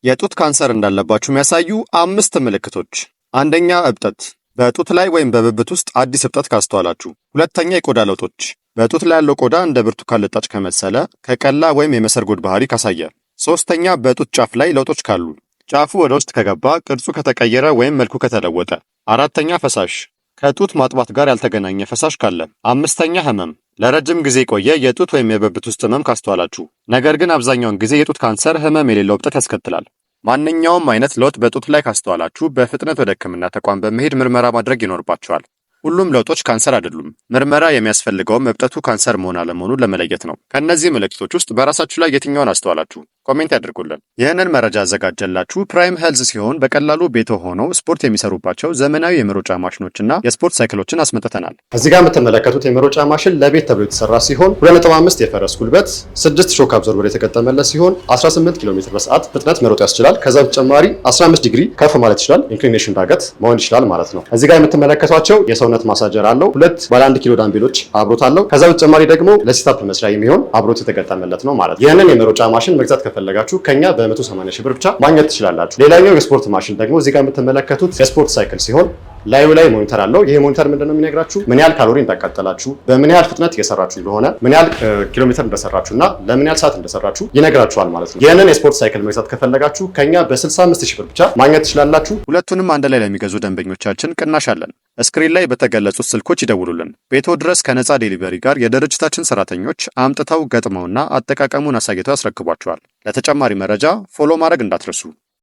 የጡት ካንሰር እንዳለባችሁ የሚያሳዩ 5 ምልክቶች። አንደኛ፣ እብጠት በጡት ላይ ወይም በብብት ውስጥ አዲስ እብጠት ካስተዋላችሁ። ሁለተኛ፣ የቆዳ ለውጦች በጡት ላይ ያለው ቆዳ እንደ ብርቱካን ልጣጭ ከመሰለ፣ ከቀላ ወይም የመሰርጎድ ባህሪ ካሳየ። ሶስተኛ፣ በጡት ጫፍ ላይ ለውጦች ካሉ፣ ጫፉ ወደ ውስጥ ከገባ፣ ቅርጹ ከተቀየረ ወይም መልኩ ከተለወጠ። አራተኛ፣ ፈሳሽ ከጡት ማጥባት ጋር ያልተገናኘ ፈሳሽ ካለ። አምስተኛ፣ ህመም ለረጅም ጊዜ የቆየ የጡት ወይም የብብት ውስጥ ህመም ካስተዋላችሁ። ነገር ግን አብዛኛውን ጊዜ የጡት ካንሰር ህመም የሌለው እብጠት ያስከትላል። ማንኛውም አይነት ለውጥ በጡት ላይ ካስተዋላችሁ በፍጥነት ወደ ሕክምና ተቋም በመሄድ ምርመራ ማድረግ ይኖርባችኋል። ሁሉም ለውጦች ካንሰር አይደሉም። ምርመራ የሚያስፈልገውም እብጠቱ ካንሰር መሆን አለመሆኑን ለመለየት ነው። ከእነዚህ ምልክቶች ውስጥ በራሳችሁ ላይ የትኛውን አስተዋላችሁ? ኮሜንት ያድርጉልን። ይህንን መረጃ ያዘጋጀላችሁ ፕራይም ሄልዝ ሲሆን በቀላሉ ቤቶ ሆነው ስፖርት የሚሰሩባቸው ዘመናዊ የመሮጫ ማሽኖችና የስፖርት ሳይክሎችን አስመጥተናል። እዚህ ጋር የምትመለከቱት የመሮጫ ማሽን ለቤት ተብሎ የተሰራ ሲሆን 2.5 የፈረስ ጉልበት፣ 6 ሾክ አብዞርበር የተገጠመለት ሲሆን 18 ኪሎ ሜትር በሰዓት ፍጥነት መሮጥ ያስችላል። ከዛ በተጨማሪ 15 ዲግሪ ከፍ ማለት ይችላል። ኢንክሊኔሽን ዳገት መሆን ይችላል ማለት ነው። እዚህ ጋር የምትመለከቷቸው የሰውነት ማሳጀር አለው። 2 ባለ 1 ኪሎ ዳምቤሎች አብሮት አለው። ከዛ በተጨማሪ ደግሞ ለሲታፕ መስሪያ የሚሆን አብሮት የተገጠመለት ነው ማለት ነው። ይህንን የመሮጫ ማሽን መግዛት ከፈለጋችሁ ከኛ በ180 ሺህ ብር ብቻ ማግኘት ትችላላችሁ። ሌላኛው የስፖርት ማሽን ደግሞ እዚህ ጋር የምትመለከቱት የስፖርት ሳይክል ሲሆን ላዩ ላይ ሞኒተር አለው። ይሄ ሞኒተር ምንድነው የሚነግራችሁ? ምን ያህል ካሎሪ እንዳቃጠላችሁ፣ በምን ያህል ፍጥነት እየሰራችሁ እንደሆነ፣ ምን ያህል ኪሎ ሜትር እንደሰራችሁና ለምን ያህል ሰዓት እንደሰራችሁ ይነግራችኋል ማለት ነው። ይህንን የስፖርት ሳይክል መግዛት ከፈለጋችሁ ከኛ በ65 ሺህ ብር ብቻ ማግኘት ትችላላችሁ። ሁለቱንም አንድ ላይ ለሚገዙ ደንበኞቻችን ቅናሽ አለን። ስክሪን ላይ በተገለጹት ስልኮች ይደውሉልን። ቤቶ ድረስ ከነፃ ዴሊቨሪ ጋር የድርጅታችን ሰራተኞች አምጥተው ገጥመውና አጠቃቀሙን አሳይተው ያስረክቧቸዋል። ለተጨማሪ መረጃ ፎሎ ማድረግ እንዳትረሱ።